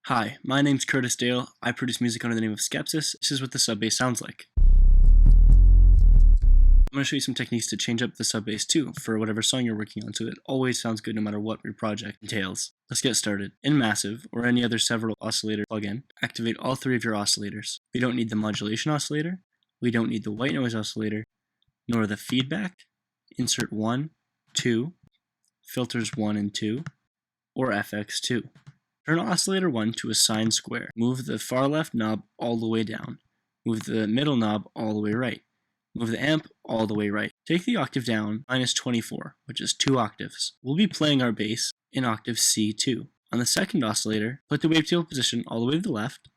Hi, my name's Curtis Dale. I produce music under the name of Skepsis. This is what the sub bass sounds like. I'm going to show you some techniques to change up the sub bass too for whatever song you're working on so it always sounds good no matter what your project entails. Let's get started. In Massive, or any other several oscillator plugin, activate all three of your oscillators. We don't need the modulation oscillator, we don't need the white noise oscillator, nor the feedback, insert 1, 2, filters 1 and 2, or FX2. Turn oscillator 1 to a sine square. Move the far left knob all the way down. Move the middle knob all the way right. Move the amp all the way right. Take the octave down -24, which is 2 octaves. We'll be playing our bass in octave C2. On the second oscillator, put the wavetable position all the way to the left,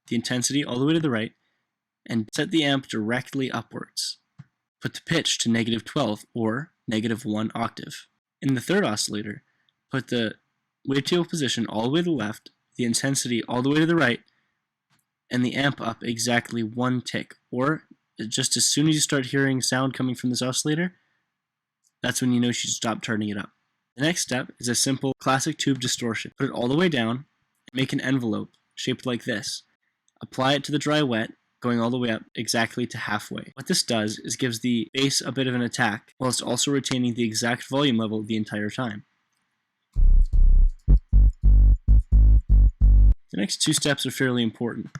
the intensity all the way to the right, and set the amp directly upwards. Put the pitch to -12 or -1 octave. In the third oscillator, put the wavetable position all the way to the left, the intensity all the way to the right, and the amp up exactly 1 tick, or just as soon as you start hearing sound coming from this oscillator, that's when you know you should stop turning it up. The next step is a simple classic tube distortion. Put it all the way down, and make an envelope shaped like this. Apply it to the dry wet, going all the way up exactly to halfway. What this does is gives the bass a bit of an attack, whilst also retaining the exact volume level the entire time. The next 2 steps are fairly important.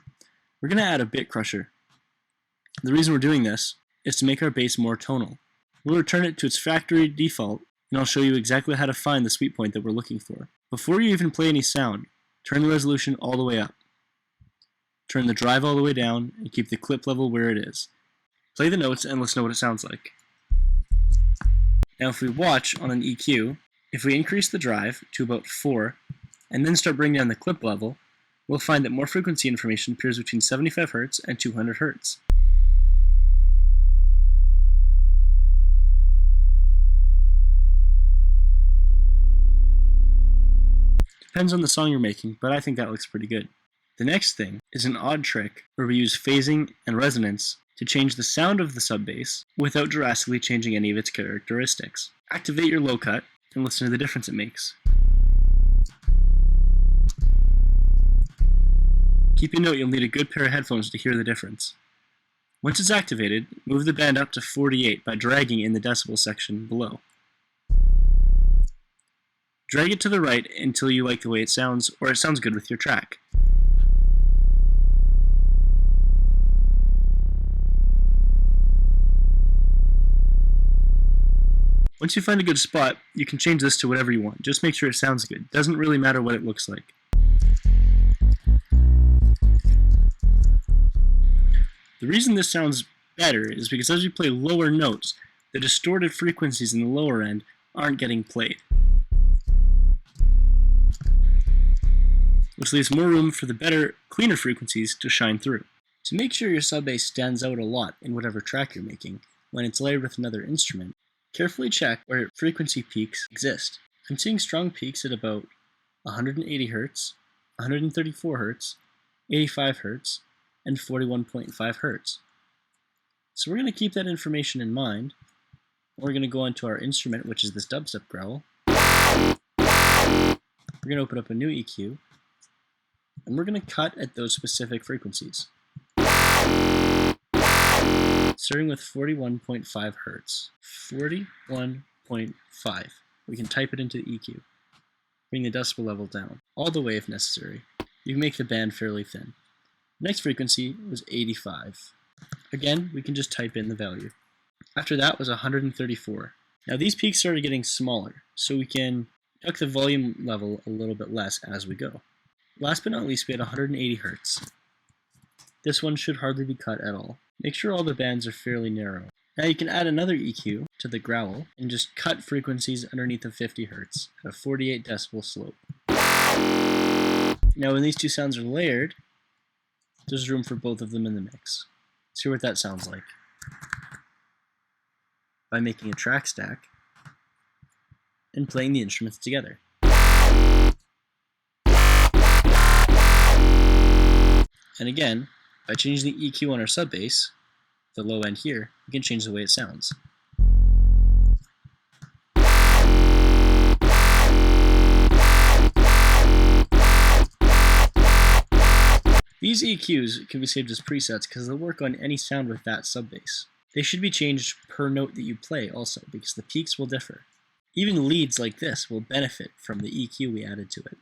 We're going to add a bit crusher. The reason we're doing this is to make our bass more tonal. We'll return it to its factory default, and I'll show you exactly how to find the sweet point that we're looking for. Before you even play any sound, turn the resolution all the way up. Turn the drive all the way down, and keep the clip level where it is. Play the notes and listen to what it sounds like. Now if we watch on an EQ, if we increase the drive to about 4, and then start bringing down the clip level, we'll find that more frequency information appears between 75 Hz and 200 Hz. Depends on the song you're making, but I think that looks pretty good. The next thing is an odd trick where we use phasing and resonance to change the sound of the sub bass without drastically changing any of its characteristics. Activate your low cut and listen to the difference it makes. Keep in note you'll need a good pair of headphones to hear the difference. Once it's activated, move the band up to 48 by dragging in the decibel section below. Drag it to the right until you like the way it sounds, or it sounds good with your track. Once you find a good spot, you can change this to whatever you want. Just make sure it sounds good. Doesn't really matter what it looks like. The reason this sounds better is because as you play lower notes, the distorted frequencies in the lower end aren't getting played, which leaves more room for the better, cleaner frequencies to shine through. To make sure your sub bass stands out a lot in whatever track you're making, when it's layered with another instrument, carefully check where frequency peaks exist. I'm seeing strong peaks at about 180 Hz, 134 Hz, 85 Hz, and 41.5 Hz. So we're going to keep that information in mind. We're going to go onto our instrument, which is this dubstep growl. We're going to open up a new EQ, and we're going to cut at those specific frequencies, starting with 41.5 Hz. 41.5. We can type it into the EQ. Bring the decibel level down, all the way if necessary. You can make the band fairly thin. The next frequency was 85. Again, we can just type in the value. After that was 134. Now these peaks started getting smaller, so we can tuck the volume level a little bit less as we go. Last but not least, we had 180 Hz. This one should hardly be cut at all. Make sure all the bands are fairly narrow. Now you can add another EQ to the growl and just cut frequencies underneath of 50 Hz at a 48 decibel slope. Now when these two sounds are layered, there's room for both of them in the mix. Let's hear what that sounds like. By making a track stack and playing the instruments together. And again, by changing the EQ on our sub bass, the low end here, we can change the way it sounds. These EQs can be saved as presets because they'll work on any sound with that sub-bass. They should be changed per note that you play also, because the peaks will differ. Even leads like this will benefit from the EQ we added to it.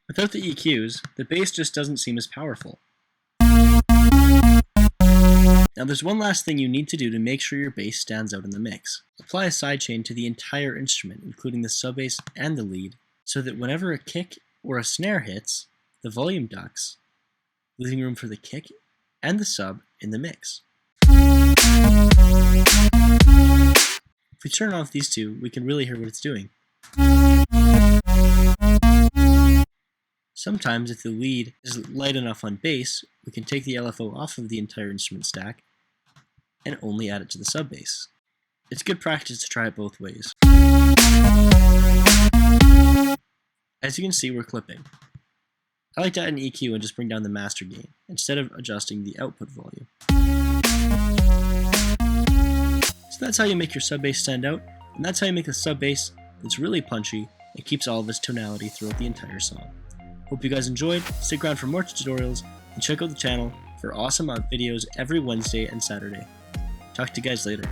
Without the EQs, the bass just doesn't seem as powerful. Now there's one last thing you need to do to make sure your bass stands out in the mix. Apply a sidechain to the entire instrument, including the sub-bass and the lead, so that whenever a kick or a snare hits, the volume ducks, leaving room for the kick and the sub in the mix. If we turn off these two, we can really hear what it's doing. Sometimes, if the lead is light enough on bass, we can take the LFO off of the entire instrument stack and only add it to the sub-bass. It's good practice to try it both ways. As you can see, we're clipping. I like to add an EQ and just bring down the master gain, instead of adjusting the output volume. So that's how you make your sub-bass stand out, and that's how you make a sub-bass that's really punchy and keeps all of its tonality throughout the entire song. Hope you guys enjoyed, stick around for more tutorials, and check out the channel for awesome videos every Wednesday and Saturday. Talk to you guys later.